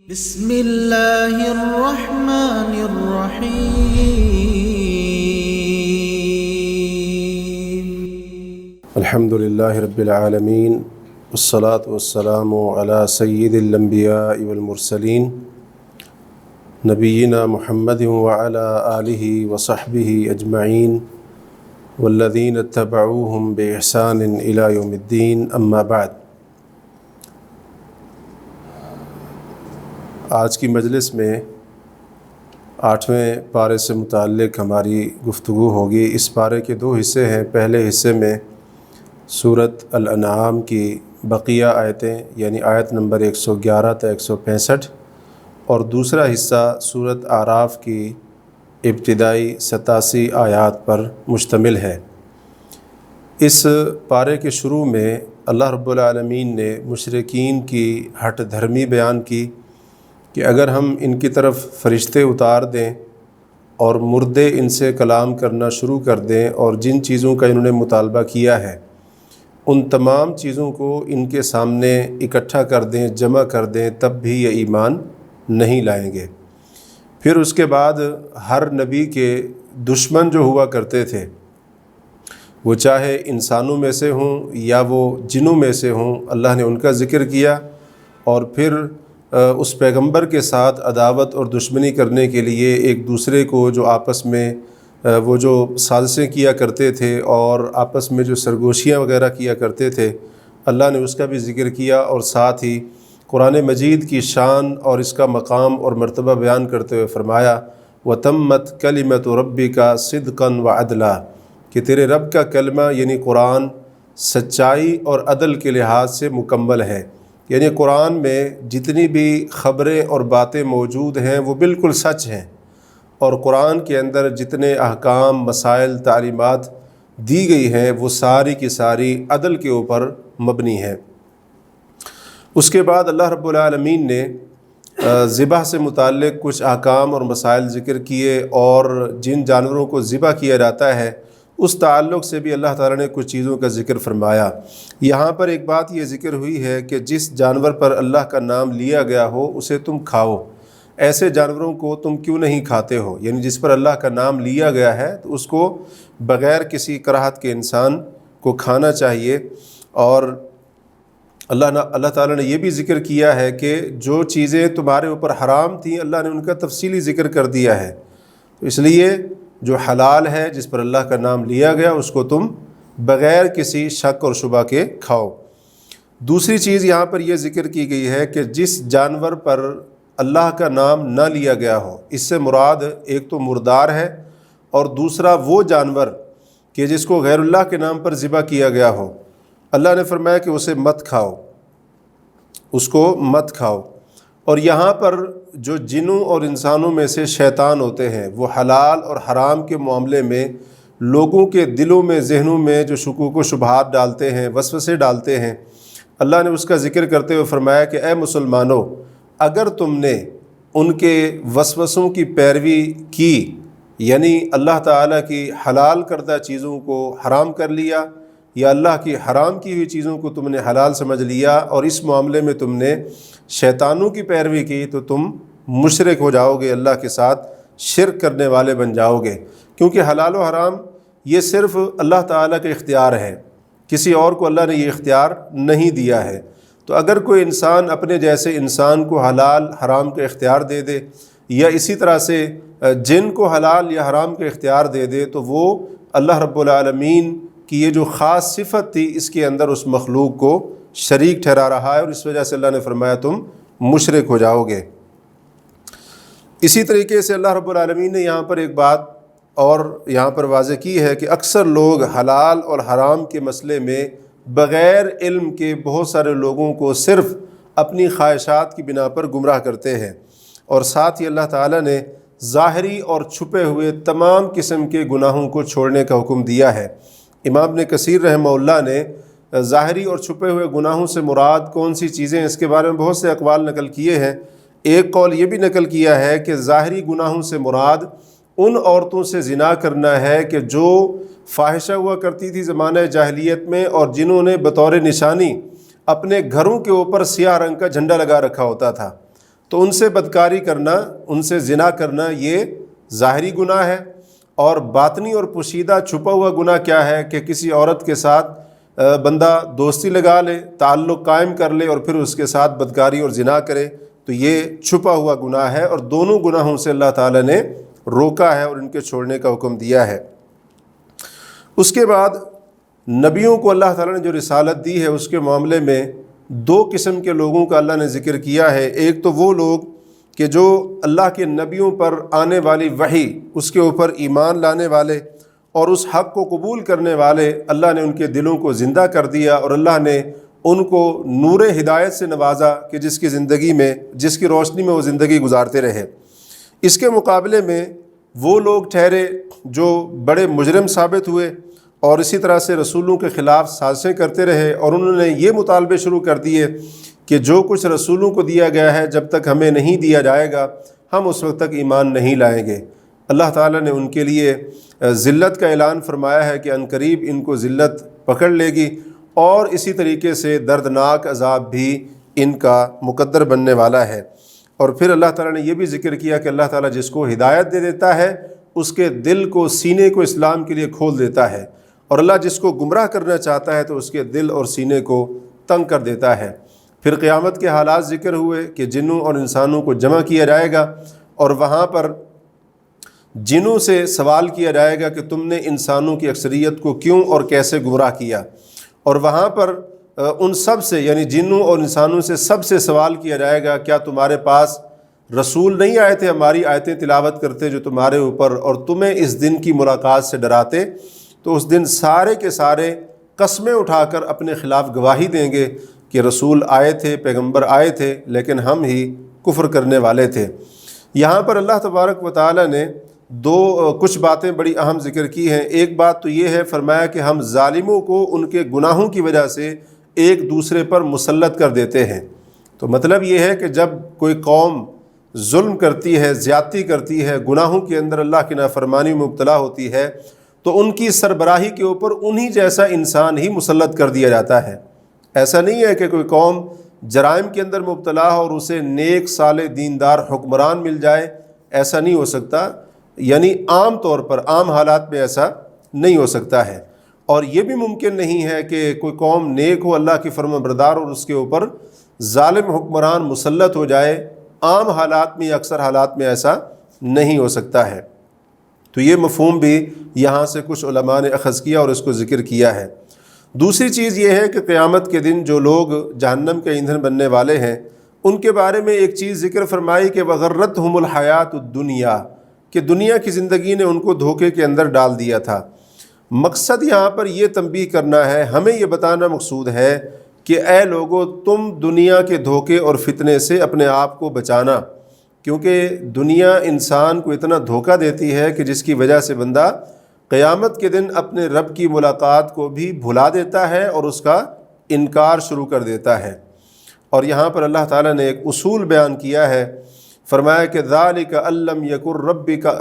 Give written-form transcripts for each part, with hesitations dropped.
بسم اللہ الرحمن الرحیم۔ الحمد للہ رب العالمین، والصلاة والسلام علی سید الانبیاء والمرسلین، نبینا محمد وعلی آلہ وصحبہ اجمعین والذین اتبعوہم بإحسان الی یوم الدین، اما بعد۔ آج کی مجلس میں 8ویں پارے سے متعلق ہماری گفتگو ہوگی۔ اس پارے کے 2 حصے ہیں۔ پہلے حصے میں سورۃ الانعام کی بقیہ آیتیں یعنی آیت نمبر 111 تا 165، اور دوسرا حصہ سورۃ اعراف کی ابتدائی 87 آیات پر مشتمل ہے۔ اس پارے کے شروع میں اللہ رب العالمین نے مشرکین کی ہٹ دھرمی بیان کی کہ اگر ہم ان کی طرف فرشتے اتار دیں اور مردے ان سے کلام کرنا شروع کر دیں اور جن چیزوں کا انہوں نے مطالبہ کیا ہے ان تمام چیزوں کو ان کے سامنے اکٹھا کر دیں، جمع کر دیں، تب بھی یہ ایمان نہیں لائیں گے۔ پھر اس کے بعد ہر نبی کے دشمن جو ہوا کرتے تھے، وہ چاہے انسانوں میں سے ہوں یا وہ جنوں میں سے ہوں، اللہ نے ان کا ذکر کیا، اور پھر اس پیغمبر کے ساتھ عداوت اور دشمنی کرنے کے لیے ایک دوسرے کو جو آپس میں وہ جو سازشیں کیا کرتے تھے اور آپس میں جو سرگوشیاں وغیرہ کیا کرتے تھے، اللہ نے اس کا بھی ذکر کیا، اور ساتھ ہی قرآن مجید کی شان اور اس کا مقام اور مرتبہ بیان کرتے ہوئے فرمایا وَتَمَّتْ كَلِمَةُ رَبِّكَ صِدْقًا وَعَدْلًا، کہ تیرے رب کا کلمہ یعنی قرآن سچائی اور عدل کے لحاظ سے مکمل ہے۔ یعنی قرآن میں جتنی بھی خبریں اور باتیں موجود ہیں وہ بالکل سچ ہیں، اور قرآن کے اندر جتنے احکام، مسائل، تعلیمات دی گئی ہیں وہ ساری کی ساری عدل کے اوپر مبنی ہیں۔ اس کے بعد اللہ رب العالمین نے ذبح سے متعلق کچھ احکام اور مسائل ذکر کیے، اور جن جانوروں کو ذبح کیا جاتا ہے اس تعلق سے بھی اللہ تعالیٰ نے کچھ چیزوں کا ذکر فرمایا۔ یہاں پر ایک بات یہ ذکر ہوئی ہے کہ جس جانور پر اللہ کا نام لیا گیا ہو اسے تم کھاؤ، ایسے جانوروں کو تم کیوں نہیں کھاتے ہو؟ یعنی جس پر اللہ کا نام لیا گیا ہے تو اس کو بغیر کسی کراہت کے انسان کو کھانا چاہیے۔ اور اللہ تعالیٰ نے یہ بھی ذکر کیا ہے کہ جو چیزیں تمہارے اوپر حرام تھیں اللہ نے ان کا تفصیلی ذکر کر دیا ہے، تو اس لیے جو حلال ہے جس پر اللہ کا نام لیا گیا اس کو تم بغیر کسی شک اور شبہ کے کھاؤ۔ دوسری چیز یہاں پر یہ ذکر کی گئی ہے کہ جس جانور پر اللہ کا نام نہ لیا گیا ہو، اس سے مراد ایک تو مردار ہے، اور دوسرا وہ جانور کہ جس کو غیر اللہ کے نام پر ذبح کیا گیا ہو، اللہ نے فرمایا کہ اسے مت کھاؤ، اس کو مت کھاؤ۔ اور یہاں پر جو جنوں اور انسانوں میں سے شیطان ہوتے ہیں وہ حلال اور حرام کے معاملے میں لوگوں کے دلوں میں، ذہنوں میں جو شکوک و شبہات ڈالتے ہیں، وسوسے ڈالتے ہیں، اللہ نے اس کا ذکر کرتے ہوئے فرمایا کہ اے مسلمانوں، اگر تم نے ان کے وسوسوں کی پیروی کی، یعنی اللہ تعالیٰ کی حلال کردہ چیزوں کو حرام کر لیا یا اللہ کی حرام کی ہوئی چیزوں کو تم نے حلال سمجھ لیا، اور اس معاملے میں تم نے شیطانوں کی پیروی کی، تو تم مشرک ہو جاؤ گے، اللہ کے ساتھ شرک کرنے والے بن جاؤ گے۔ کیونکہ حلال و حرام یہ صرف اللہ تعالیٰ کا اختیار ہے، کسی اور کو اللہ نے یہ اختیار نہیں دیا ہے۔ تو اگر کوئی انسان اپنے جیسے انسان کو حلال حرام کا اختیار دے دے، یا اسی طرح سے جن کو حلال یا حرام کا اختیار دے دے، تو وہ اللہ رب العالمین کی یہ جو خاص صفت تھی اس کے اندر اس مخلوق کو شریک ٹھہرا رہا ہے، اور اس وجہ سے اللہ نے فرمایا تم مشرک ہو جاؤ گے۔ اسی طریقے سے اللہ رب العالمین نے یہاں پر ایک بات اور یہاں پر واضح کی ہے کہ اکثر لوگ حلال اور حرام کے مسئلے میں بغیر علم کے بہت سارے لوگوں کو صرف اپنی خواہشات کی بنا پر گمراہ کرتے ہیں، اور ساتھ ہی اللہ تعالیٰ نے ظاہری اور چھپے ہوئے تمام قسم کے گناہوں کو چھوڑنے کا حکم دیا ہے۔ امام ابن کثیر رحمہ اللہ نے ظاہری اور چھپے ہوئے گناہوں سے مراد کون سی چیزیں، اس کے بارے میں بہت سے اقوال نقل کیے ہیں۔ ایک قول یہ بھی نقل کیا ہے کہ ظاہری گناہوں سے مراد ان عورتوں سے زنا کرنا ہے کہ جو فاحشہ ہوا کرتی تھی زمانہ جاہلیت میں، اور جنہوں نے بطور نشانی اپنے گھروں کے اوپر سیاہ رنگ کا جھنڈا لگا رکھا ہوتا تھا، تو ان سے بدکاری کرنا، ان سے زنا کرنا یہ ظاہری گناہ ہے، اور باطنی اور پوشیدہ چھپا ہوا گناہ کیا ہے کہ کسی عورت کے ساتھ بندہ دوستی لگا لے، تعلق قائم کر لے اور پھر اس کے ساتھ بدکاری اور زنا کرے، تو یہ چھپا ہوا گناہ ہے، اور دونوں گناہوں سے اللہ تعالیٰ نے روکا ہے اور ان کے چھوڑنے کا حکم دیا ہے۔ اس کے بعد نبیوں کو اللہ تعالیٰ نے جو رسالت دی ہے اس کے معاملے میں دو قسم کے لوگوں کا اللہ نے ذکر کیا ہے۔ ایک تو وہ لوگ کہ جو اللہ کے نبیوں پر آنے والی وحی اس کے اوپر ایمان لانے والے اور اس حق کو قبول کرنے والے، اللہ نے ان کے دلوں کو زندہ کر دیا اور اللہ نے ان کو نور ہدایت سے نوازا کہ جس کی زندگی میں، جس کی روشنی میں وہ زندگی گزارتے رہے۔ اس کے مقابلے میں وہ لوگ ٹھہرے جو بڑے مجرم ثابت ہوئے اور اسی طرح سے رسولوں کے خلاف سازشیں کرتے رہے، اور انہوں نے یہ مطالبے شروع کر دیے کہ جو کچھ رسولوں کو دیا گیا ہے جب تک ہمیں نہیں دیا جائے گا ہم اس وقت تک ایمان نہیں لائیں گے۔ اللہ تعالیٰ نے ان کے لیے ذلت کا اعلان فرمایا ہے کہ عنقریب ان کو ذلت پکڑ لے گی، اور اسی طریقے سے دردناک عذاب بھی ان کا مقدر بننے والا ہے۔ اور پھر اللہ تعالیٰ نے یہ بھی ذکر کیا کہ اللہ تعالیٰ جس کو ہدایت دے دیتا ہے اس کے دل کو، سینے کو اسلام کے لیے کھول دیتا ہے، اور اللہ جس کو گمراہ کرنا چاہتا ہے تو اس کے دل اور سینے کو تنگ کر دیتا ہے۔ پھر قیامت کے حالات ذکر ہوئے کہ جنوں اور انسانوں کو جمع کیا جائے گا، اور وہاں پر جنوں سے سوال کیا جائے گا کہ تم نے انسانوں کی اکثریت کو کیوں اور کیسے گمراہ کیا، اور وہاں پر ان سب سے، یعنی جنوں اور انسانوں سے سب سے سوال کیا جائے گا کیا تمہارے پاس رسول نہیں آئے تھے ہماری آیتیں تلاوت کرتے جو تمہارے اوپر اور تمہیں اس دن کی ملاقات سے ڈراتے؟ تو اس دن سارے کے سارے قسمیں اٹھا کر اپنے خلاف گواہی دیں گے کہ رسول آئے تھے، پیغمبر آئے تھے، لیکن ہم ہی کفر کرنے والے تھے۔ یہاں پر اللہ تبارک و تعالیٰ نے کچھ باتیں بڑی اہم ذکر کی ہیں۔ ایک بات تو یہ ہے، فرمایا کہ ہم ظالموں کو ان کے گناہوں کی وجہ سے ایک دوسرے پر مسلط کر دیتے ہیں۔ تو مطلب یہ ہے کہ جب کوئی قوم ظلم کرتی ہے، زیادتی کرتی ہے، گناہوں کے اندر اللہ کی نافرمانی میں مبتلا ہوتی ہے، تو ان کی سربراہی کے اوپر انہی جیسا انسان ہی مسلط کر دیا جاتا ہے۔ ایسا نہیں ہے کہ کوئی قوم جرائم کے اندر مبتلا ہو اور اسے نیک صالح دیندار حکمران مل جائے، ایسا نہیں ہو سکتا، یعنی عام طور پر عام حالات میں ایسا نہیں ہو سکتا ہے۔ اور یہ بھی ممکن نہیں ہے کہ کوئی قوم نیک ہو، اللہ کی فرما بردار، اور اس کے اوپر ظالم حکمران مسلط ہو جائے۔ عام حالات میں یا اکثر حالات میں ایسا نہیں ہو سکتا ہے۔ تو یہ مفہوم بھی یہاں سے کچھ علماء نے اخذ کیا اور اس کو ذکر کیا ہے۔ دوسری چیز یہ ہے کہ قیامت کے دن جو لوگ جہنم کے ایندھن بننے والے ہیں ان کے بارے میں ایک چیز ذکر فرمائی کہ وغرتہم الحیات الدنیا، کہ دنیا کی زندگی نے ان کو دھوکے کے اندر ڈال دیا تھا۔ مقصد یہاں پر یہ تنبیہ کرنا ہے، ہمیں یہ بتانا مقصود ہے کہ اے لوگو تم دنیا کے دھوکے اور فتنے سے اپنے آپ کو بچانا، کیونکہ دنیا انسان کو اتنا دھوکہ دیتی ہے کہ جس کی وجہ سے بندہ قیامت کے دن اپنے رب کی ملاقات کو بھی بھلا دیتا ہے اور اس کا انکار شروع کر دیتا ہے۔ اور یہاں پر اللہ تعالیٰ نے ایک اصول بیان کیا ہے، فرمایا کہ ذالک ان لم یکن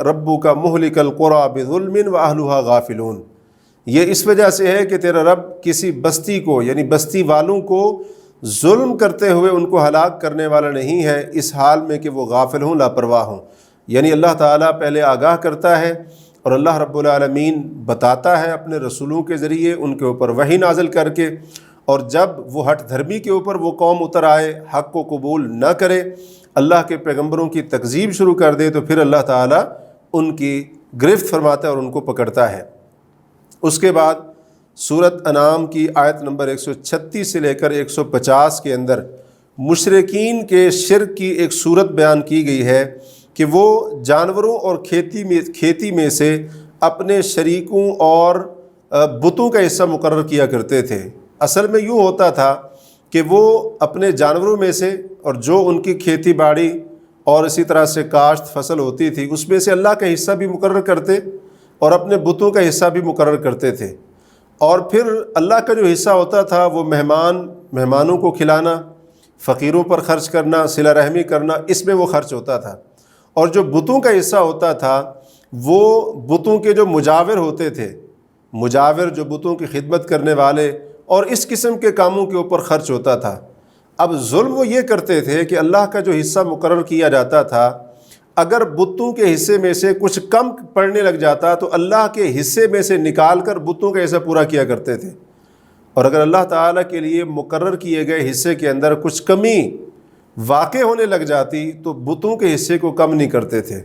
ربک مہلک القری بظلم واہلھا غافلون، یہ اس وجہ سے ہے کہ تیرا رب کسی بستی کو، یعنی بستی والوں کو ظلم کرتے ہوئے ان کو ہلاک کرنے والا نہیں ہے، اس حال میں کہ وہ غافل ہوں، لاپرواہ ہوں۔ یعنی اللہ تعالیٰ پہلے آگاہ کرتا ہے اور اللہ رب العالمین بتاتا ہے اپنے رسولوں کے ذریعے ان کے اوپر وحی نازل کر کے، اور جب وہ ہٹ دھرمی کے اوپر وہ قوم اتر آئے، حق کو قبول نہ کرے، اللہ کے پیغمبروں کی تکذیب شروع کر دے، تو پھر اللہ تعالیٰ ان کی گرفت فرماتا ہے اور ان کو پکڑتا ہے۔ اس کے بعد سورۃ انعام کی آیت نمبر 136 سے لے کر 150 کے اندر مشرکین کے شرک کی ایک صورت بیان کی گئی ہے کہ وہ جانوروں اور کھیتی میں سے اپنے شریکوں اور بتوں کا حصہ مقرر کیا کرتے تھے۔ اصل میں یوں ہوتا تھا کہ وہ اپنے جانوروں میں سے، اور جو ان کی کھیتی باڑی اور اسی طرح سے کاشت فصل ہوتی تھی، اس میں سے اللہ کا حصہ بھی مقرر کرتے اور اپنے بتوں کا حصہ بھی مقرر کرتے تھے، اور پھر اللہ کا جو حصہ ہوتا تھا وہ مہمانوں کو کھلانا، فقیروں پر خرچ کرنا، صلہ رحمی کرنا، اس میں وہ خرچ ہوتا تھا۔ اور جو بتوں کا حصہ ہوتا تھا وہ بتوں کے جو مجاور ہوتے تھے، مجاور جو بتوں کی خدمت کرنے والے، اور اس قسم کے کاموں کے اوپر خرچ ہوتا تھا۔ اب ظلم وہ یہ کرتے تھے کہ اللہ کا جو حصہ مقرر کیا جاتا تھا، اگر بتوں کے حصے میں سے کچھ کم پڑنے لگ جاتا تو اللہ کے حصے میں سے نکال کر بتوں کا حصہ پورا کیا کرتے تھے، اور اگر اللہ تعالیٰ کے لیے مقرر کیے گئے حصے کے اندر کچھ کمی واقع ہونے لگ جاتی تو بتوں کے حصے کو کم نہیں کرتے تھے۔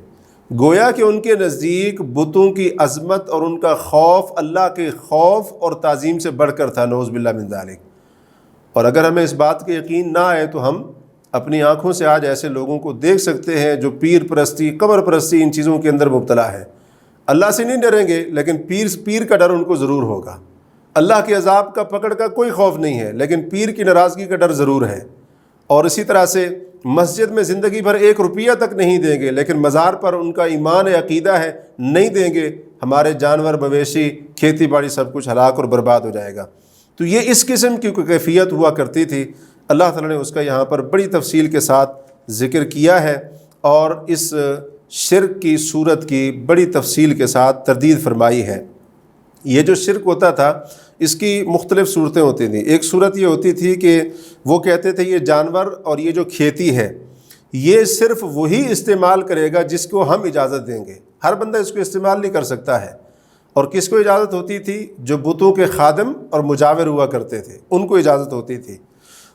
گویا کہ ان کے نزدیک بتوں کی عظمت اور ان کا خوف اللہ کے خوف اور تعظیم سے بڑھ کر تھا، نعوذ باللہ من ذالک۔ اور اگر ہمیں اس بات کا یقین نہ آئے تو ہم اپنی آنکھوں سے آج ایسے لوگوں کو دیکھ سکتے ہیں جو پیر پرستی، قبر پرستی، ان چیزوں کے اندر مبتلا ہے۔ اللہ سے نہیں ڈریں گے لیکن پیر کا ڈر ان کو ضرور ہوگا۔ اللہ کے عذاب کا پکڑ کا کوئی خوف نہیں ہے لیکن پیر کی ناراضگی کا ڈر ضرور ہے۔ اور اسی طرح سے مسجد میں زندگی بھر 1 روپیہ تک نہیں دیں گے لیکن مزار پر ان کا ایمان عقیدہ ہے، نہیں دیں گے، ہمارے جانور، مویشی، کھیتی باڑی سب کچھ ہلاک اور برباد ہو جائے گا۔ تو یہ اس قسم کی کیفیت ہوا کرتی تھی۔ اللہ تعالیٰ نے اس کا یہاں پر بڑی تفصیل کے ساتھ ذکر کیا ہے اور اس شرک کی صورت کی بڑی تفصیل کے ساتھ تردید فرمائی ہے۔ یہ جو شرک ہوتا تھا اس کی مختلف صورتیں ہوتی تھیں۔ ایک صورت یہ ہوتی تھی کہ وہ کہتے تھے یہ جانور اور یہ جو کھیتی ہے یہ صرف وہی استعمال کرے گا جس کو ہم اجازت دیں گے، ہر بندہ اس کو استعمال نہیں کر سکتا ہے۔ اور کس کو اجازت ہوتی تھی؟ جو بتوں کے خادم اور مجاور ہوا کرتے تھے ان کو اجازت ہوتی تھی۔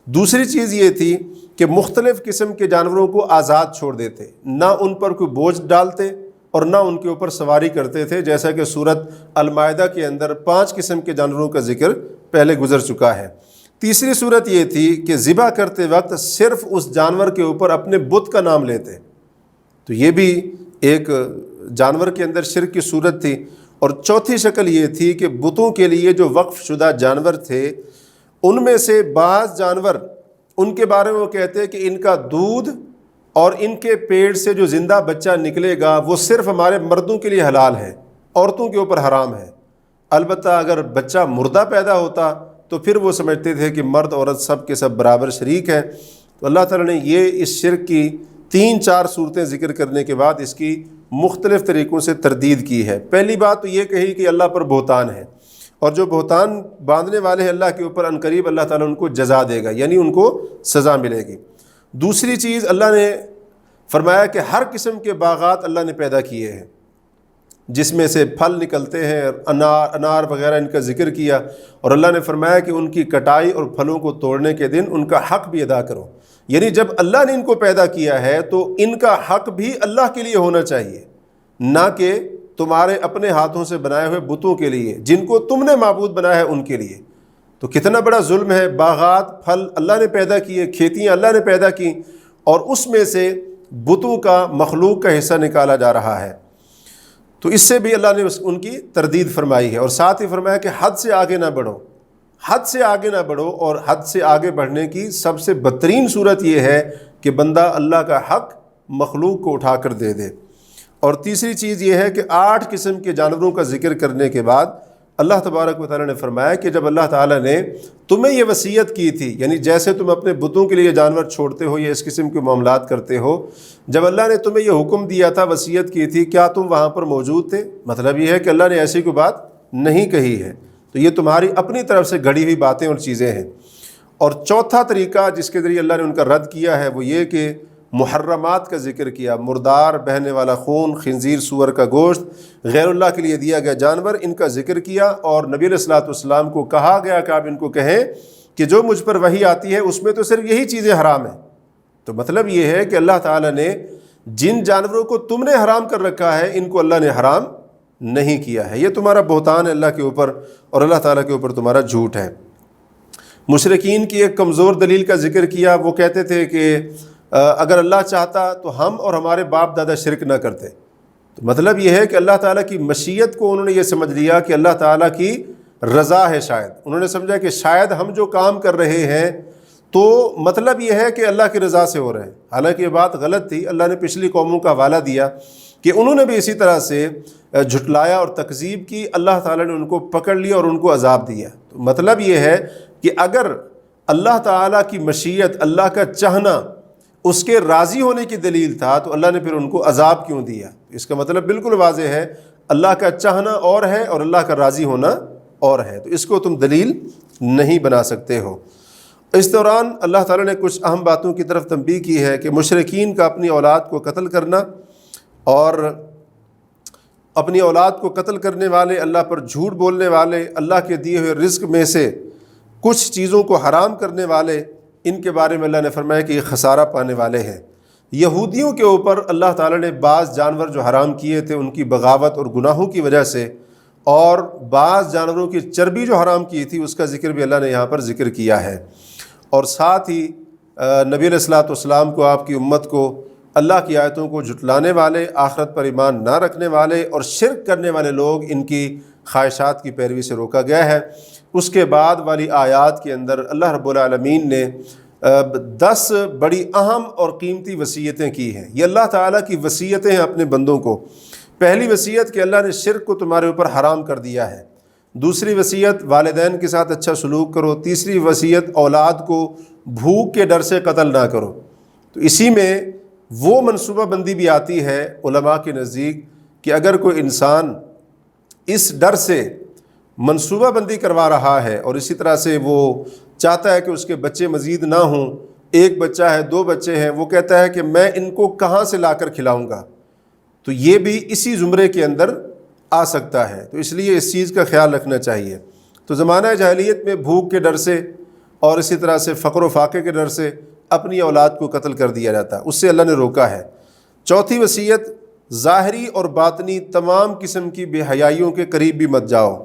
دوسری چیز یہ تھی کہ مختلف قسم کے جانوروں کو آزاد چھوڑ دیتے، نہ ان پر کوئی بوجھ ڈالتے اور نہ ان کے اوپر سواری کرتے تھے، جیسا کہ سورۃ المائدہ کے اندر 5 قسم کے جانوروں کا ذکر پہلے گزر چکا ہے۔ تیسری صورت یہ تھی کہ ذبح کرتے وقت صرف اس جانور کے اوپر اپنے بت کا نام لیتے، تو یہ بھی ایک جانور کے اندر شرک کی صورت تھی۔ اور چوتھی شکل یہ تھی کہ بتوں کے لیے جو وقف شدہ جانور تھے ان میں سے بعض جانور ان کے بارے میں وہ کہتے کہ ان کا دودھ اور ان کے پیٹ سے جو زندہ بچہ نکلے گا وہ صرف ہمارے مردوں کے لیے حلال ہے، عورتوں کے اوپر حرام ہے۔ البتہ اگر بچہ مردہ پیدا ہوتا تو پھر وہ سمجھتے تھے کہ مرد عورت سب کے سب برابر شریک ہیں۔ تو اللہ تعالیٰ نے یہ اس شرک کی 3-4 صورتیں ذکر کرنے کے بعد اس کی مختلف طریقوں سے تردید کی ہے۔ پہلی بات تو یہ کہی کہ اللہ پر بہتان ہے، اور جو بہتان باندھنے والے ہیں اللہ کے اوپر عنقریب اللہ تعالیٰ ان کو جزا دے گا، یعنی ان کو سزا ملے گی۔ دوسری چیز اللہ نے فرمایا کہ ہر قسم کے باغات اللہ نے پیدا کیے ہیں جس میں سے پھل نکلتے ہیں، انار وغیرہ ان کا ذکر کیا، اور اللہ نے فرمایا کہ ان کی کٹائی اور پھلوں کو توڑنے کے دن ان کا حق بھی ادا کرو۔ یعنی جب اللہ نے ان کو پیدا کیا ہے تو ان کا حق بھی اللہ کے لیے ہونا چاہیے، نہ کہ تمہارے اپنے ہاتھوں سے بنائے ہوئے بتوں کے لیے جن کو تم نے معبود بنایا ہے ان کے لیے۔ تو کتنا بڑا ظلم ہے، باغات، پھل اللہ نے پیدا کیے، کھیتیاں اللہ نے پیدا کی، اور اس میں سے بتوں کا، مخلوق کا حصہ نکالا جا رہا ہے۔ تو اس سے بھی اللہ نے ان کی تردید فرمائی ہے، اور ساتھ ہی فرمایا کہ حد سے آگے نہ بڑھو، حد سے آگے نہ بڑھو۔ اور حد سے آگے بڑھنے کی سب سے بدترین صورت یہ ہے کہ بندہ اللہ کا حق مخلوق کو اٹھا کر دے دے۔ اور تیسری چیز یہ ہے کہ 8 قسم کے جانوروں کا ذکر کرنے کے بعد اللہ تبارک و تعالیٰ نے فرمایا کہ جب اللہ تعالیٰ نے تمہیں یہ وصیت کی تھی، یعنی جیسے تم اپنے بتوں کے لیے جانور چھوڑتے ہو یا اس قسم کے معاملات کرتے ہو، جب اللہ نے تمہیں یہ حکم دیا تھا، وصیت کی تھی، کیا تم وہاں پر موجود تھے؟ مطلب یہ ہے کہ اللہ نے ایسی کوئی بات نہیں کہی ہے، تو یہ تمہاری اپنی طرف سے گھڑی ہوئی باتیں اور چیزیں ہیں۔ اور چوتھا طریقہ جس کے ذریعے اللہ نے ان کا رد کیا ہے وہ یہ کہ محرمات کا ذکر کیا، مردار، بہنے والا خون، خنزیر، سور کا گوشت، غیر اللہ کے لیے دیا گیا جانور، ان کا ذکر کیا، اور نبی علیہ الصلوۃ والسلام کو کہا گیا کہ آپ ان کو کہیں کہ جو مجھ پر وحی آتی ہے اس میں تو صرف یہی چیزیں حرام ہیں۔ تو مطلب یہ ہے کہ اللہ تعالیٰ نے جن جانوروں کو تم نے حرام کر رکھا ہے ان کو اللہ نے حرام نہیں کیا ہے، یہ تمہارا بہتان ہے اللہ کے اوپر، اور اللہ تعالیٰ کے اوپر تمہارا جھوٹ ہے۔ مشرکین کی ایک کمزور دلیل کا ذکر کیا، وہ کہتے تھے کہ اگر اللہ چاہتا تو ہم اور ہمارے باپ دادا شرک نہ کرتے۔ تو مطلب یہ ہے کہ اللہ تعالیٰ کی مشیت کو انہوں نے یہ سمجھ لیا کہ اللہ تعالیٰ کی رضا ہے، شاید انہوں نے سمجھا کہ شاید ہم جو کام کر رہے ہیں تو مطلب یہ ہے کہ اللہ کی رضا سے ہو رہے ہیں، حالانکہ یہ بات غلط تھی۔ اللہ نے پچھلی قوموں کا حوالہ دیا کہ انہوں نے بھی اسی طرح سے جھٹلایا اور تکذیب کی، اللہ تعالیٰ نے ان کو پکڑ لیا اور ان کو عذاب دیا۔ تو مطلب یہ ہے کہ اگر اللہ تعالیٰ کی مشیت، اللہ کا چاہنا اس کے راضی ہونے کی دلیل تھا تو اللہ نے پھر ان کو عذاب کیوں دیا؟ اس کا مطلب بالکل واضح ہے، اللہ کا چاہنا اور ہے اور اللہ کا راضی ہونا اور ہے، تو اس کو تم دلیل نہیں بنا سکتے ہو۔ اس دوران اللہ تعالیٰ نے کچھ اہم باتوں کی طرف تنبیہ کی ہے کہ مشرکین کا اپنی اولاد کو قتل کرنا اور اپنی اولاد کو قتل کرنے والے، اللہ پر جھوٹ بولنے والے، اللہ کے دیے ہوئے رزق میں سے کچھ چیزوں کو حرام کرنے والے، ان کے بارے میں اللہ نے فرمایا کہ یہ خسارہ پانے والے ہیں۔ یہودیوں کے اوپر اللہ تعالیٰ نے بعض جانور جو حرام کیے تھے ان کی بغاوت اور گناہوں کی وجہ سے، اور بعض جانوروں کی چربی جو حرام کی تھی اس کا ذکر بھی اللہ نے یہاں پر ذکر کیا ہے۔ اور ساتھ ہی نبی علیہ الصلوۃ والسلام کو، آپ کی امت کو، اللہ کی آیتوں کو جھٹلانے والے، آخرت پر ایمان نہ رکھنے والے اور شرک کرنے والے لوگ، ان کی خواہشات کی پیروی سے روکا گیا ہے۔ اس کے بعد والی آیات کے اندر اللہ رب العالمین نے 10 بڑی اہم اور قیمتی وصیتیں کی ہیں۔ یہ اللہ تعالیٰ کی وصیتیں ہیں اپنے بندوں کو۔ پہلی وصیت کہ اللہ نے شرک کو تمہارے اوپر حرام کر دیا ہے۔ دوسری وصیت والدین کے ساتھ اچھا سلوک کرو۔ تیسری وصیت اولاد کو بھوک کے ڈر سے قتل نہ کرو۔ تو اسی میں وہ منصوبہ بندی بھی آتی ہے علماء کے نزدیک کہ اگر کوئی انسان اس ڈر سے منصوبہ بندی کروا رہا ہے اور اسی طرح سے وہ چاہتا ہے کہ اس کے بچے مزید نہ ہوں، ایک بچہ ہے، 2 بچے ہیں، وہ کہتا ہے کہ میں ان کو کہاں سے لا کر کھلاؤں گا، تو یہ بھی اسی زمرے کے اندر آ سکتا ہے۔ تو اس لیے اس چیز کا خیال رکھنا چاہیے۔ تو زمانہ جاہلیت میں بھوک کے ڈر سے اور اسی طرح سے فقر و فاقے کے ڈر سے اپنی اولاد کو قتل کر دیا جاتا ہے، اس سے اللہ نے روکا ہے۔ چوتھی وصیت، ظاہری اور باطنی تمام قسم کی بے حیائیوں کے قریب بھی مت جاؤ۔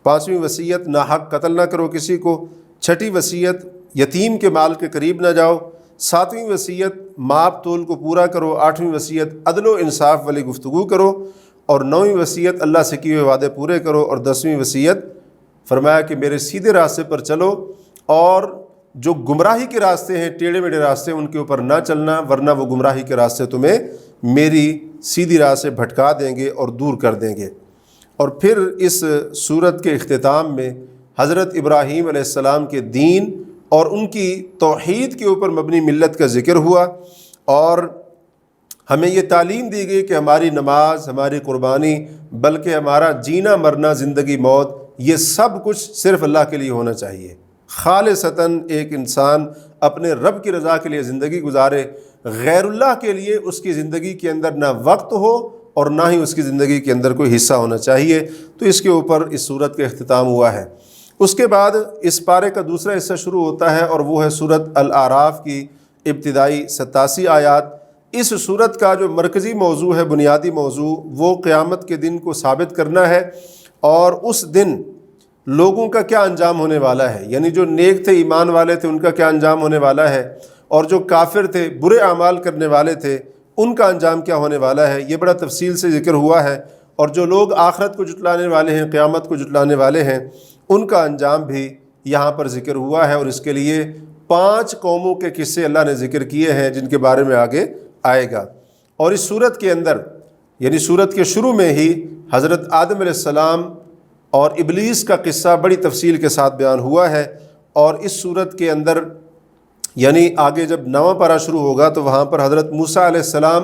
پانچویں وصیت، ناحق قتل نہ کرو کسی کو۔ چھٹی وصیت، یتیم کے مال کے قریب نہ جاؤ۔ ساتویں وصیت، ماپ تول کو پورا کرو۔ آٹھویں وصیت، عدل و انصاف والی گفتگو کرو۔ اور نویں وصیت، اللہ سے کیے ہوئے وعدے پورے کرو۔ اور 10ویں وصیت فرمایا کہ میرے سیدھے راستے پر چلو، اور جو گمراہی کے راستے ہیں، ٹیڑھے میڑھے راستے، ان کے اوپر نہ چلنا، ورنہ وہ گمراہی کے راستے تمہیں میری سیدھی راہ سے بھٹکا دیں گے اور دور کر دیں گے۔ اور پھر اس سورت کے اختتام میں حضرت ابراہیم علیہ السلام کے دین اور ان کی توحید کے اوپر مبنی ملت کا ذکر ہوا، اور ہمیں یہ تعلیم دی گئی کہ ہماری نماز، ہماری قربانی، بلکہ ہمارا جینا مرنا، زندگی موت، یہ سب کچھ صرف اللہ کے لیے ہونا چاہیے۔ خالصتاً ایک انسان اپنے رب کی رضا کے لیے زندگی گزارے، غیر اللہ کے لیے اس کی زندگی کے اندر نہ وقت ہو اور نہ ہی اس کی زندگی کے اندر کوئی حصہ ہونا چاہیے۔ تو اس کے اوپر اس سورت کا اختتام ہوا ہے۔ اس کے بعد اس پارے کا دوسرا حصہ شروع ہوتا ہے، اور وہ ہے سورت الاعراف کی ابتدائی 87 آیات۔ اس سورت کا جو مرکزی موضوع ہے، بنیادی موضوع، وہ قیامت کے دن کو ثابت کرنا ہے، اور اس دن لوگوں کا کیا انجام ہونے والا ہے، یعنی جو نیک تھے، ایمان والے تھے، ان کا کیا انجام ہونے والا ہے، اور جو کافر تھے، برے اعمال کرنے والے تھے، ان کا انجام کیا ہونے والا ہے، یہ بڑا تفصیل سے ذکر ہوا ہے۔ اور جو لوگ آخرت کو جھٹلانے والے ہیں، قیامت کو جھٹلانے والے ہیں، ان کا انجام بھی یہاں پر ذکر ہوا ہے، اور اس کے لیے 5 قوموں کے قصے اللہ نے ذکر کیے ہیں جن کے بارے میں آگے آئے گا۔ اور اس سورت کے اندر، یعنی سورت کے شروع میں ہی حضرت آدم علیہ السلام اور ابلیس کا قصہ بڑی تفصیل کے ساتھ بیان ہوا ہے۔ اور اس سورت کے اندر، یعنی آگے جب 9واں پارہ شروع ہوگا تو وہاں پر حضرت موسیٰ علیہ السلام،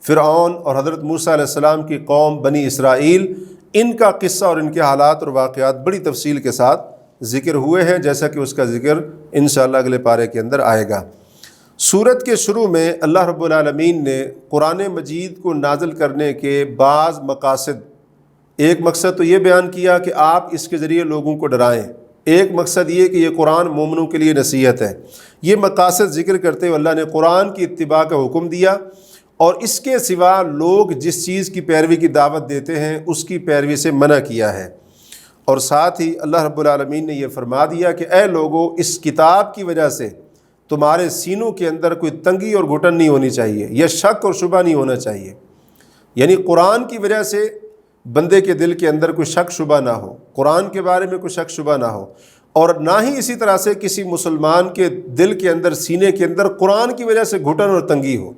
فرعون اور حضرت موسیٰ علیہ السلام کی قوم بنی اسرائیل، ان کا قصہ اور ان کے حالات اور واقعات بڑی تفصیل کے ساتھ ذکر ہوئے ہیں، جیسا کہ اس کا ذکر انشاءاللہ اگلے پارے کے اندر آئے گا۔ سورت کے شروع میں اللہ رب العالمین نے قرآن مجید کو نازل کرنے کے بعض مقاصد، ایک مقصد تو یہ بیان کیا کہ آپ اس کے ذریعے لوگوں کو ڈرائیں، ایک مقصد یہ کہ یہ قرآن مومنوں کے لیے نصیحت ہے۔ یہ مقاصد ذکر کرتے ہوئے اللہ نے قرآن کی اتباع کا حکم دیا، اور اس کے سوا لوگ جس چیز کی پیروی کی دعوت دیتے ہیں اس کی پیروی سے منع کیا ہے۔ اور ساتھ ہی اللہ رب العالمین نے یہ فرما دیا کہ اے لوگو، اس کتاب کی وجہ سے تمہارے سینوں کے اندر کوئی تنگی اور گھٹن نہیں ہونی چاہیے، یا شک اور شبہ نہیں ہونا چاہیے، یعنی قرآن کی وجہ سے بندے کے دل کے اندر کوئی شک شبہ نہ ہو، قرآن کے بارے میں کوئی شک شبہ نہ ہو، اور نہ ہی اسی طرح سے کسی مسلمان کے دل کے اندر، سینے کے اندر قرآن کی وجہ سے گھٹن اور تنگی ہو،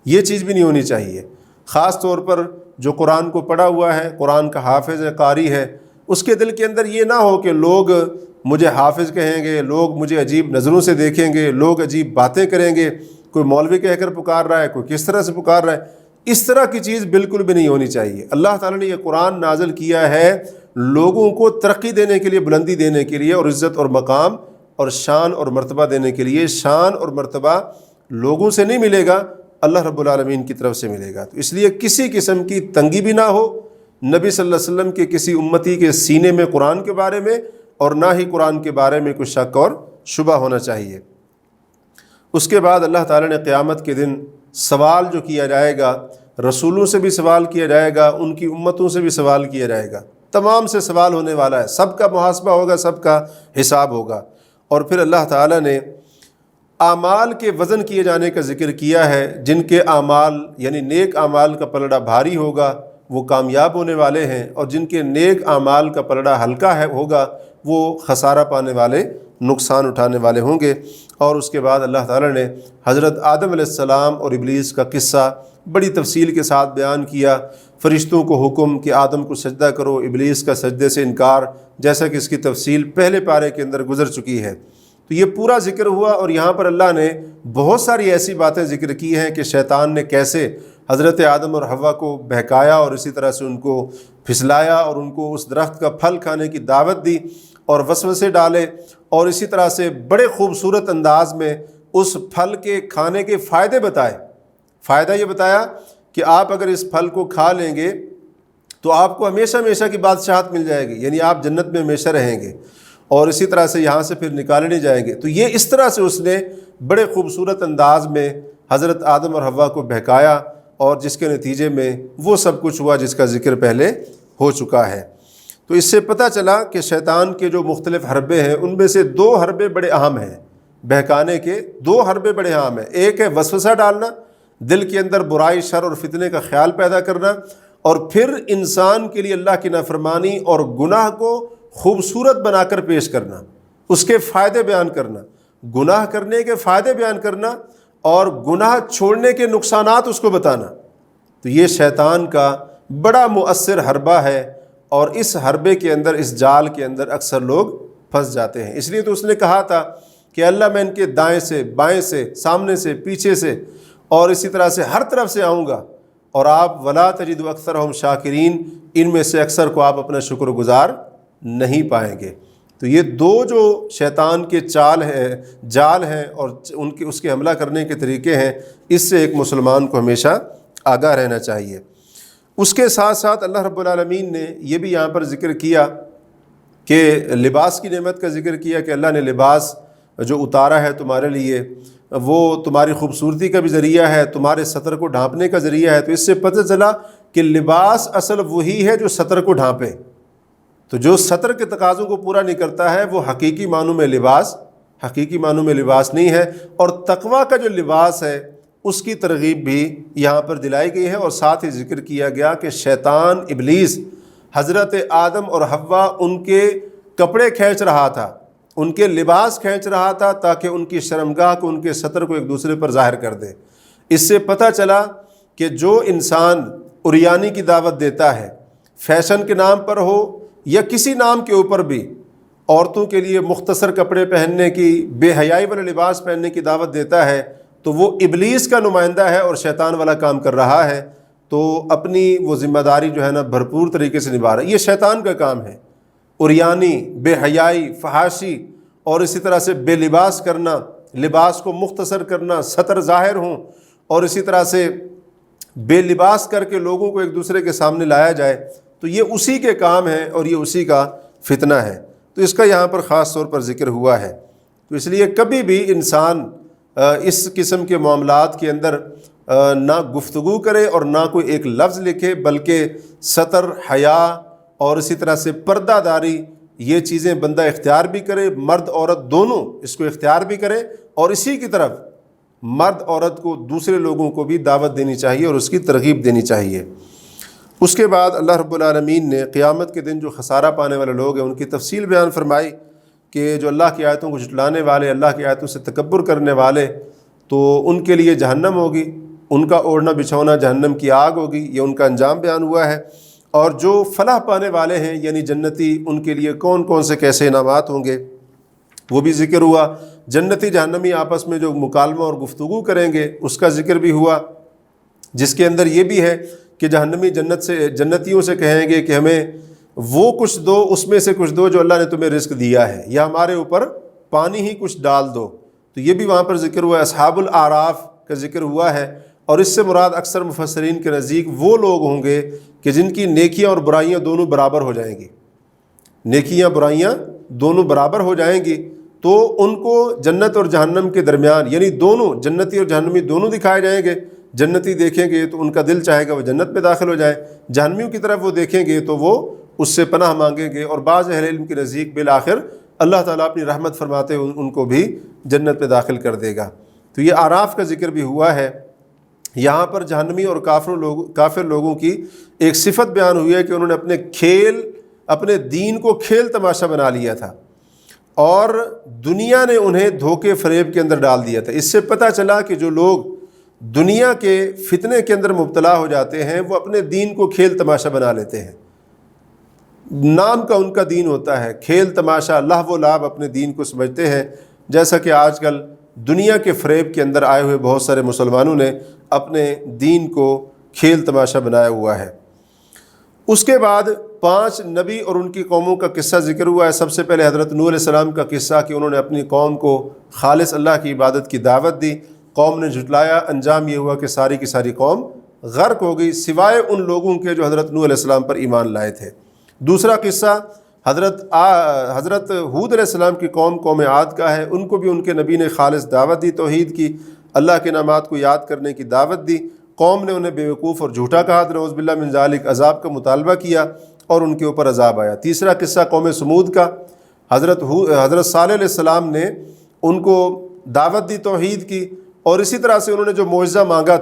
یہ چیز بھی نہیں ہونی چاہیے۔ خاص طور پر جو قرآن کو پڑھا ہوا ہے، قرآن کا حافظ ہے، قاری ہے، اس کے دل کے اندر یہ نہ ہو کہ لوگ مجھے حافظ کہیں گے، لوگ مجھے عجیب نظروں سے دیکھیں گے، لوگ عجیب باتیں کریں گے، کوئی مولوی کہہ کر پکار رہا ہے، کوئی کس طرح سے پکار رہا ہے، اس طرح کی چیز بالکل بھی نہیں ہونی چاہیے۔ اللہ تعالیٰ نے یہ قرآن نازل کیا ہے لوگوں کو ترقی دینے کے لیے، بلندی دینے کے لیے، اور عزت اور مقام اور شان اور مرتبہ دینے کے لیے شان اور مرتبہ لوگوں سے نہیں ملے گا، اللہ رب العالمین کی طرف سے ملے گا۔ تو اس لیے کسی قسم کی تنگی بھی نہ ہو نبی صلی اللہ علیہ وسلم کے کسی امتی کے سینے میں قرآن کے بارے میں، اور نہ ہی قرآن کے بارے میں کوئی شک اور شبہ ہونا چاہیے۔ اس کے بعد اللہ تعالیٰ نے قیامت کے دن سوال جو کیا جائے گا، رسولوں سے بھی سوال کیا جائے گا، ان کی امتوں سے بھی سوال کیا جائے گا، تمام سے سوال ہونے والا ہے، سب کا محاسبہ ہوگا، سب کا حساب ہوگا۔ اور پھر اللہ تعالیٰ نے اعمال کے وزن کیے جانے کا ذکر کیا ہے، جن کے اعمال یعنی نیک اعمال کا پلڑا بھاری ہوگا وہ کامیاب ہونے والے ہیں، اور جن کے نیک اعمال کا پلڑا ہلکا ہوگا وہ خسارہ پانے والے، نقصان اٹھانے والے ہوں گے۔ اور اس کے بعد اللہ تعالیٰ نے حضرت آدم علیہ السلام اور ابلیس کا قصہ بڑی تفصیل کے ساتھ بیان کیا، فرشتوں کو حکم کہ آدم کو سجدہ کرو، ابلیس کا سجدے سے انکار، جیسا کہ اس کی تفصیل پہلے پارے کے اندر گزر چکی ہے۔ تو یہ پورا ذکر ہوا، اور یہاں پر اللہ نے بہت ساری ایسی باتیں ذکر کی ہیں کہ شیطان نے کیسے حضرت آدم اور حوا کو بہکایا اور اسی طرح سے ان کو پھسلایا اور ان کو اس درخت کا پھل کھانے کی دعوت دی اور وسوسے ڈالے، اور اسی طرح سے بڑے خوبصورت انداز میں اس پھل کے کھانے کے فائدے بتائے۔ فائدہ یہ بتایا کہ آپ اگر اس پھل کو کھا لیں گے تو آپ کو ہمیشہ ہمیشہ کی بادشاہت مل جائے گی، یعنی آپ جنت میں ہمیشہ رہیں گے، اور اسی طرح سے یہاں سے پھر نکالے نہیں جائیں گے۔ تو یہ اس طرح سے اس نے بڑے خوبصورت انداز میں حضرت آدم اور حوا کو بہکایا، اور جس کے نتیجے میں وہ سب کچھ ہوا جس کا ذکر پہلے ہو چکا ہے۔ تو اس سے پتہ چلا کہ شیطان کے جو مختلف حربے ہیں ان میں سے 2 حربے بڑے اہم ہیں، بہکانے کے 2 حربے بڑے اہم ہیں۔ ایک ہے وسوسہ ڈالنا، دل کے اندر برائی، شر اور فتنے کا خیال پیدا کرنا، اور پھر انسان کے لیے اللہ کی نافرمانی اور گناہ کو خوبصورت بنا کر پیش کرنا، اس کے فائدے بیان کرنا، گناہ کرنے کے فائدے بیان کرنا، اور گناہ چھوڑنے کے نقصانات اس کو بتانا۔ تو یہ شیطان کا بڑا مؤثر حربہ ہے، اور اس حربے کے اندر، اس جال کے اندر اکثر لوگ پھنس جاتے ہیں۔ اس لیے تو اس نے کہا تھا کہ اللہ میں ان کے دائیں سے، بائیں سے، سامنے سے، پیچھے سے، اور اسی طرح سے ہر طرف سے آؤں گا، اور آپ ولا تجد اکثرہم شاکرین، ان میں سے اکثر کو آپ اپنا شکر گزار نہیں پائیں گے۔ تو یہ 2 جو شیطان کے جال ہیں اور اس کے حملہ کرنے کے طریقے ہیں، اس سے ایک مسلمان کو ہمیشہ آگاہ رہنا چاہیے۔ اس کے ساتھ ساتھ اللہ رب العالمین نے یہ بھی یہاں پر ذکر کیا کہ لباس کی نعمت کا ذکر کیا کہ اللہ نے لباس جو اتارا ہے تمہارے لیے وہ تمہاری خوبصورتی کا بھی ذریعہ ہے، تمہارے سطر کو ڈھانپنے کا ذریعہ ہے۔ تو اس سے پتہ چلا کہ لباس اصل وہی ہے جو سطر کو ڈھانپے۔ تو جو سطر کے تقاضوں کو پورا نہیں کرتا ہے وہ حقیقی معنوں میں لباس نہیں ہے۔ اور تقویٰ کا جو لباس ہے اس کی ترغیب بھی یہاں پر دلائی گئی ہے، اور ساتھ ہی ذکر کیا گیا کہ شیطان ابلیس حضرت آدم اور حوا ان کے کپڑے کھینچ رہا تھا، ان کے لباس کھینچ رہا تھا، تاکہ ان کی شرمگاہ کو، ان کے سطر کو ایک دوسرے پر ظاہر کر دے۔ اس سے پتہ چلا کہ جو انسان عریانی کی دعوت دیتا ہے، فیشن کے نام پر ہو یا کسی نام کے اوپر بھی، عورتوں کے لیے مختصر کپڑے پہننے کی، بے حیائی والا لباس پہننے کی دعوت دیتا ہے، تو وہ ابلیس کا نمائندہ ہے اور شیطان والا کام کر رہا ہے۔ تو اپنی وہ ذمہ داری جو ہے نا بھرپور طریقے سے نبھا رہا ہے۔ یہ شیطان کا کام ہے، عریانی، بے حیائی، فحاشی، اور اسی طرح سے بے لباس کرنا، لباس کو مختصر کرنا، سطر ظاہر ہوں، اور اسی طرح سے بے لباس کر کے لوگوں کو ایک دوسرے کے سامنے لایا جائے، تو یہ اسی کے کام ہے اور یہ اسی کا فتنہ ہے۔ تو اس کا یہاں پر خاص طور پر ذکر ہوا ہے۔ تو اس لیے کبھی بھی انسان اس قسم کے معاملات کے اندر نہ گفتگو کرے اور نہ کوئی ایک لفظ لکھے، بلکہ سطر، حیا اور اسی طرح سے پردہ داری، یہ چیزیں بندہ اختیار بھی کرے، مرد عورت دونوں اس کو اختیار بھی کرے، اور اسی کی طرف مرد عورت کو، دوسرے لوگوں کو بھی دعوت دینی چاہیے اور اس کی ترغیب دینی چاہیے۔ اس کے بعد اللہ رب العالمین نے قیامت کے دن جو خسارہ پانے والے لوگ ہیں ان کی تفصیل بیان فرمائی کہ جو اللہ کی آیتوں کو جھٹلانے والے، اللہ کی آیتوں سے تکبر کرنے والے، تو ان کے لیے جہنم ہوگی، ان کا اوڑھنا بچھونا جہنم کی آگ ہوگی، یہ ان کا انجام بیان ہوا ہے۔ اور جو فلاح پانے والے ہیں یعنی جنتی، ان کے لیے کون کون سے کیسے انعامات ہوں گے وہ بھی ذکر ہوا۔ جنتی جہنمی آپس میں جو مکالمہ اور گفتگو کریں گے اس کا ذکر بھی ہوا، جس کے اندر یہ بھی ہے کہ جہنمی جنتیوں سے کہیں گے کہ ہمیں وہ کچھ دو، اس میں سے کچھ دو جو اللہ نے تمہیں رزق دیا ہے، یا ہمارے اوپر پانی ہی کچھ ڈال دو، تو یہ بھی وہاں پر ذکر ہوا ہے۔ اصحاب الاعراف کا ذکر ہوا ہے، اور اس سے مراد اکثر مفسرین کے نزدیک وہ لوگ ہوں گے کہ جن کی نیکیاں اور برائیاں دونوں برابر ہو جائیں گی، نیکیاں برائیاں دونوں برابر ہو جائیں گی، تو ان کو جنت اور جہنم کے درمیان، یعنی دونوں جنتی اور جہنمی دونوں دکھائے جائیں گے۔ جنتی دیکھیں گے تو ان کا دل چاہے گا وہ جنت میں داخل ہو جائے، جہنمیوں کی طرف وہ دیکھیں گے تو وہ اس سے پناہ مانگیں گے، اور بعض اہل علم کے نزدیک بالآخر اللہ تعالیٰ اپنی رحمت فرماتے ہوئے ان کو بھی جنت میں داخل کر دے گا۔ تو یہ اعراف کا ذکر بھی ہوا ہے۔ یہاں پر جہنمی اور کافر لوگوں کی ایک صفت بیان ہوئی ہے کہ انہوں نے اپنے دین کو کھیل تماشا بنا لیا تھا، اور دنیا نے انہیں دھوکے فریب کے اندر ڈال دیا تھا۔ اس سے پتہ چلا کہ جو لوگ دنیا کے فتنے کے اندر مبتلا ہو جاتے ہیں وہ اپنے دین کو کھیل تماشا بنا لیتے ہیں، نام کا ان کا دین ہوتا ہے، کھیل تماشا، لہو و لعب اپنے دین کو سمجھتے ہیں، جیسا کہ آج کل دنیا کے فریب کے اندر آئے ہوئے بہت سارے مسلمانوں نے اپنے دین کو کھیل تماشا بنایا ہوا ہے۔ اس کے بعد 5 نبی اور ان کی قوموں کا قصہ ذکر ہوا ہے۔ سب سے پہلے حضرت نوح علیہ السلام کا قصہ کہ انہوں نے اپنی قوم کو خالص اللہ کی عبادت کی دعوت دی، قوم نے جھٹلایا، انجام یہ ہوا کہ ساری کی ساری قوم غرق ہو گئی، سوائے ان لوگوں کے جو حضرت نوح علیہ السلام پر ایمان لائے تھے۔ دوسرا قصہ حضرت ہود علیہ السلام کی قوم عاد کا ہے۔ ان کو بھی ان کے نبی نے خالص دعوت دی، توحید کی، اللہ کے نامات کو یاد کرنے کی دعوت دی۔ قوم نے انہیں بیوقوف اور جھوٹا کہا، نعوذ باللہ من ذالک، عذاب کا مطالبہ کیا اور ان کے اوپر عذاب آیا۔ تیسرا قصہ قوم سمود کا، حضرت صالح علیہ السلام نے ان کو دعوت دی توحید کی، اور اسی طرح سے انہوں نے جو معجزہ مانگا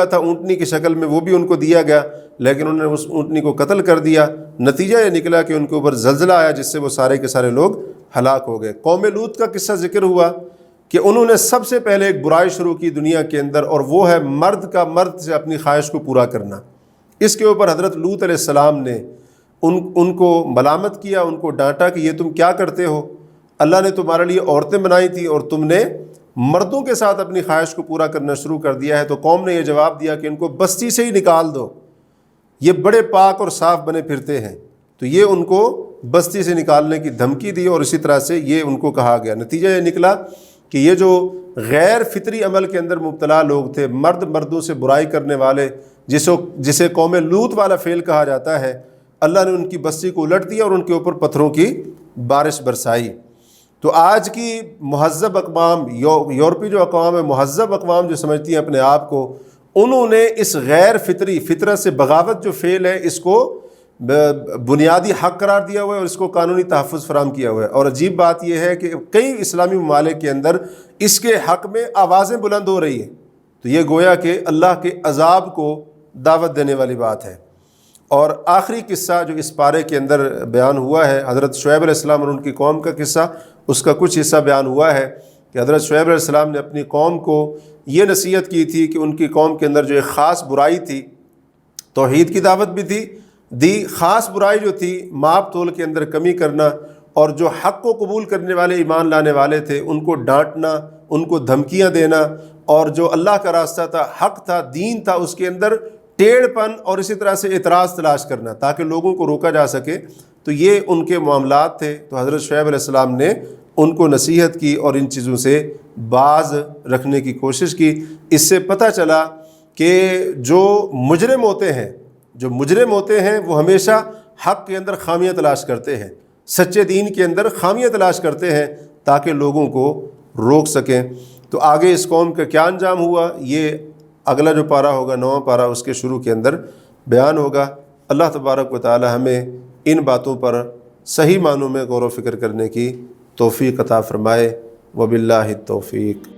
تھا اونٹنی کی شکل میں، وہ بھی ان کو دیا گیا، لیکن انہوں نے اس اونٹنی کو قتل کر دیا۔ نتیجہ یہ نکلا کہ ان کے اوپر زلزلہ آیا جس سے وہ سارے کے سارے لوگ ہلاک ہو گئے۔ قوم لوط کا قصہ ذکر ہوا کہ انہوں نے سب سے پہلے ایک برائی شروع کی دنیا کے اندر، اور وہ ہے مرد سے اپنی خواہش کو پورا کرنا۔ اس کے اوپر حضرت لوط علیہ السلام نے ان کو ملامت کیا، ان کو ڈانٹا کہ یہ تم کیا کرتے ہو، اللہ نے تمہارے لیے عورتیں بنائی تھی اور تم نے مردوں کے ساتھ اپنی خواہش کو پورا کرنا شروع کر دیا ہے۔ تو قوم نے یہ جواب دیا کہ ان کو بستی سے ہی نکال دو، یہ بڑے پاک اور صاف بنے پھرتے ہیں، تو یہ ان کو بستی سے نکالنے کی دھمکی دی، اور اسی طرح سے یہ ان کو کہا گیا۔ نتیجہ یہ نکلا کہ یہ جو غیر فطری عمل کے اندر مبتلا لوگ تھے، مردوں سے برائی کرنے والے، جسے قوم لوط والا فعل کہا جاتا ہے، اللہ نے ان کی بستی کو الٹ دیا اور ان کے اوپر پتھروں کی بارش برسائی۔ تو آج کی مہذب اقوام، یورپی جو اقوام ہے، مہذب اقوام جو سمجھتی ہیں اپنے آپ کو، انہوں نے اس غیر فطرت سے بغاوت جو فعل ہے اس کو بنیادی حق قرار دیا ہوا ہے اور اس کو قانونی تحفظ فراہم کیا ہوا ہے۔ اور عجیب بات یہ ہے کہ کئی اسلامی ممالک کے اندر اس کے حق میں آوازیں بلند ہو رہی ہیں، تو یہ گویا کہ اللہ کے عذاب کو دعوت دینے والی بات ہے۔ اور آخری قصہ جو اس پارے کے اندر بیان ہوا ہے، حضرت شعیب علیہ السلام اور ان کی قوم کا قصہ، اس کا کچھ حصہ بیان ہوا ہے کہ حضرت شعیب علیہ السلام نے اپنی قوم کو یہ نصیحت کی تھی کہ ان کی قوم کے اندر جو ایک خاص برائی تھی، توحید کی دعوت بھی دی، خاص برائی جو تھی ماپ تول کے اندر کمی کرنا، اور جو حق کو قبول کرنے والے ایمان لانے والے تھے ان کو ڈانٹنا، ان کو دھمکیاں دینا، اور جو اللہ کا راستہ تھا، حق تھا، دین تھا، اس کے اندر ٹیڑھ پن اور اسی طرح سے اعتراض تلاش کرنا تاکہ لوگوں کو روکا جا سکے، تو یہ ان کے معاملات تھے۔ تو حضرت شعیب علیہ السلام نے ان کو نصیحت کی اور ان چیزوں سے باز رکھنے کی کوشش کی۔ اس سے پتہ چلا کہ جو مجرم ہوتے ہیں وہ ہمیشہ حق کے اندر خامیاں تلاش کرتے ہیں، سچے دین کے اندر خامیاں تلاش کرتے ہیں تاکہ لوگوں کو روک سکیں۔ تو آگے اس قوم کا کیا انجام ہوا، یہ اگلا جو پارہ ہوگا، 9واں پارہ، اس کے شروع کے اندر بیان ہوگا۔ اللہ تبارک و تعالی ہمیں ان باتوں پر صحیح معنوں میں غور و فکر کرنے کی توفیق عطا فرمائے۔ وباللہ التوفیق۔